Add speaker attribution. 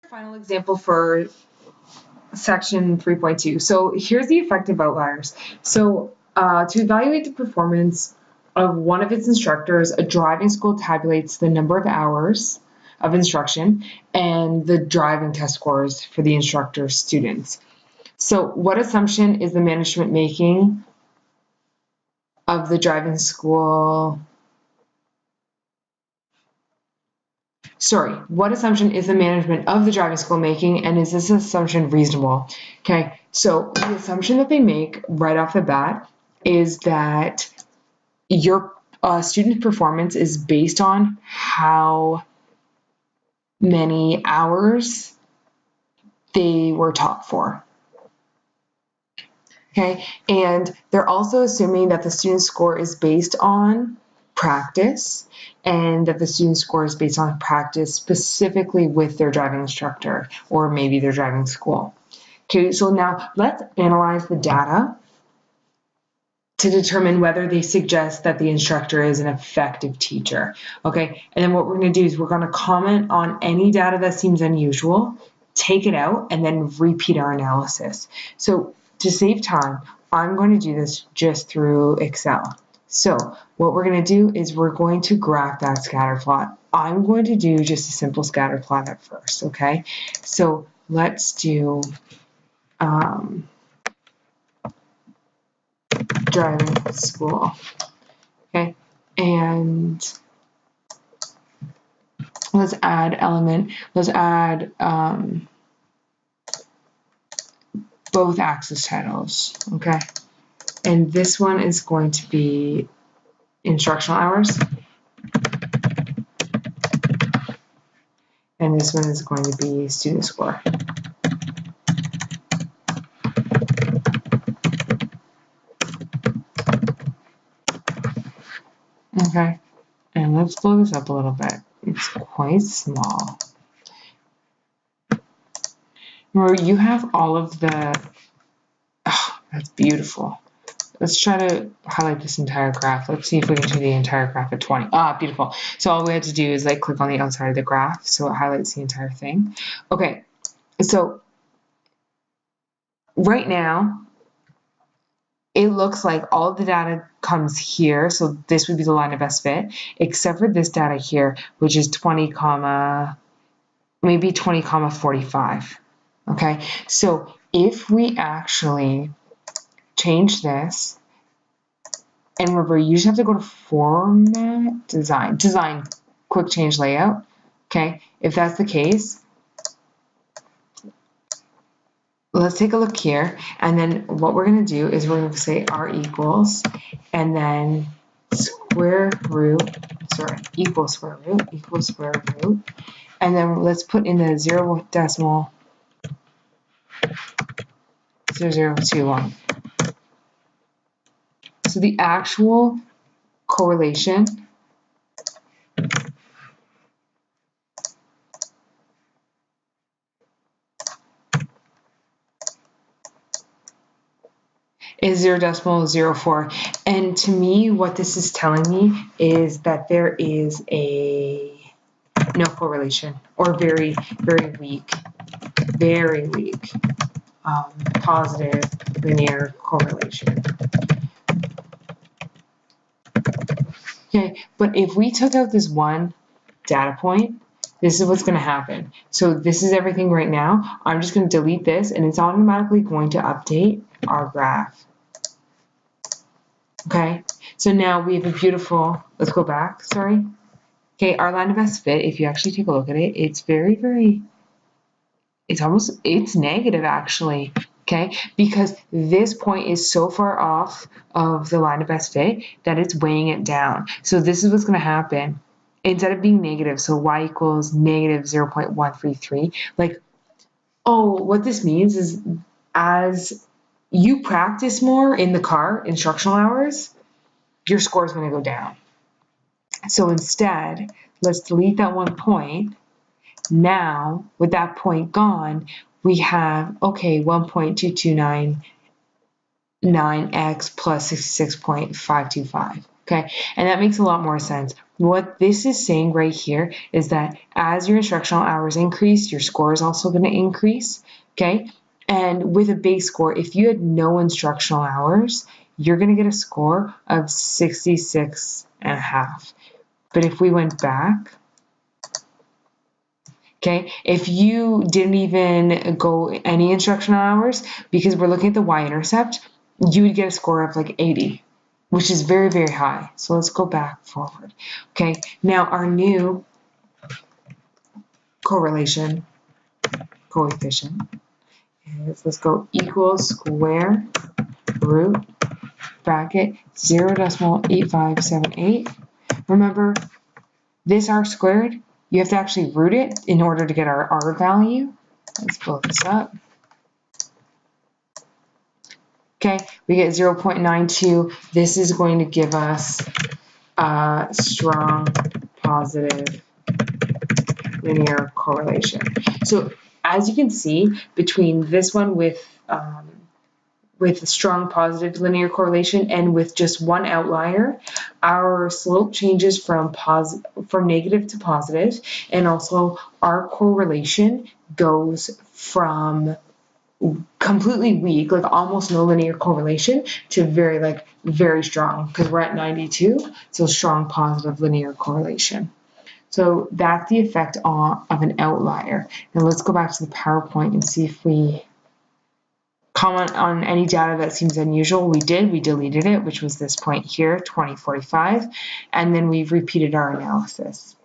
Speaker 1: Final example for section 3.2. So here's the effective outliers. So to evaluate the performance of one of its instructors, a driving school tabulates the number of hours of instruction and the driving test scores for the instructor's students. So what assumption is the management making of the driving school? What assumption is the management of the driving school making, and is this assumption reasonable? Okay, so the assumption that they make right off the bat is that your student performance is based on how many hours they were taught for. Okay, and they're also assuming that the student score is based on practice, and that the student score is based on practice specifically with their driving instructor or maybe their driving school. Okay, so now let's analyze the data to determine whether they suggest that the instructor is an effective teacher. Okay, and then what we're going to do is we're going to comment on any data that seems unusual, take it out, and then repeat our analysis. So to save time, I'm going to do this just through Excel. So what we're going to do is we're going to graph that scatter plot. I'm going to do just a simple scatter plot at first, okay? So let's do driving school, okay? And let's add both axis titles, okay? And this one is going to be instructional hours. And this one is going to be student score. Okay, and let's blow this up a little bit. It's quite small. Remember, you have all of the, oh, that's beautiful. Let's try to highlight this entire graph. Let's see if we can do the entire graph at 20. Ah, beautiful. So all we have to do is like click on the outside of the graph so it highlights the entire thing. Okay, so right now, it looks like all of the data comes here. So this would be the line of best fit, except for this data here, which is 20, maybe 20, 45. Okay, so if we actually change this, and remember, you just have to go to Format, Design, Quick Change Layout. Okay, if that's the case, let's take a look here. And then what we're going to do is we're going to say R equals, and then equals square root. And then let's put in the 0.0021. So the actual correlation is 0.04. And to me, what this is telling me is that there is no correlation, or very, very weak positive linear correlation. Okay, but if we took out this one data point, this is what's going to happen. So this is everything right now. I'm just going to delete this, and it's automatically going to update our graph. Okay, so now we have a beautiful, let's go back, sorry. Okay, our line of best fit, if you actually take a look at it, it's very, it's negative actually. Okay, because this point is so far off of the line of best fit that it's weighing it down. So this is what's going to happen. Instead of being negative, so y equals negative 0.133, like, oh, what this means is as you practice more in the car, instructional hours, your score is going to go down. So instead, let's delete that one point. Now, with that point gone, we have, okay, 1.2299x plus 66.525, Okay, and that makes a lot more sense. What this is saying right here is that as your instructional hours increase, your score is also going to increase. Okay, and with a base score, if you had no instructional hours, you're going to get a score of 66.5. But if we went back, okay, if you didn't even go any instructional hours, because we're looking at the y-intercept, you would get a score of like 80, which is very, very high. So let's go back forward. Okay, now our new correlation coefficient is, let's go equals square root bracket 0.8578. Remember, this r squared, you have to actually root it in order to get our r value. Let's pull this up. Okay, we get 0.92. This is going to give us a strong positive linear correlation. So as you can see, between this one with strong positive linear correlation and with just one outlier, our slope changes from negative to positive, and also our correlation goes from completely weak, like almost no linear correlation, to very strong, because we're at 92, so strong positive linear correlation. So that's the effect of an outlier. Now let's go back to the PowerPoint and see if we comment on any data that seems unusual. We deleted it, which was this point here, 2045, and then we've repeated our analysis.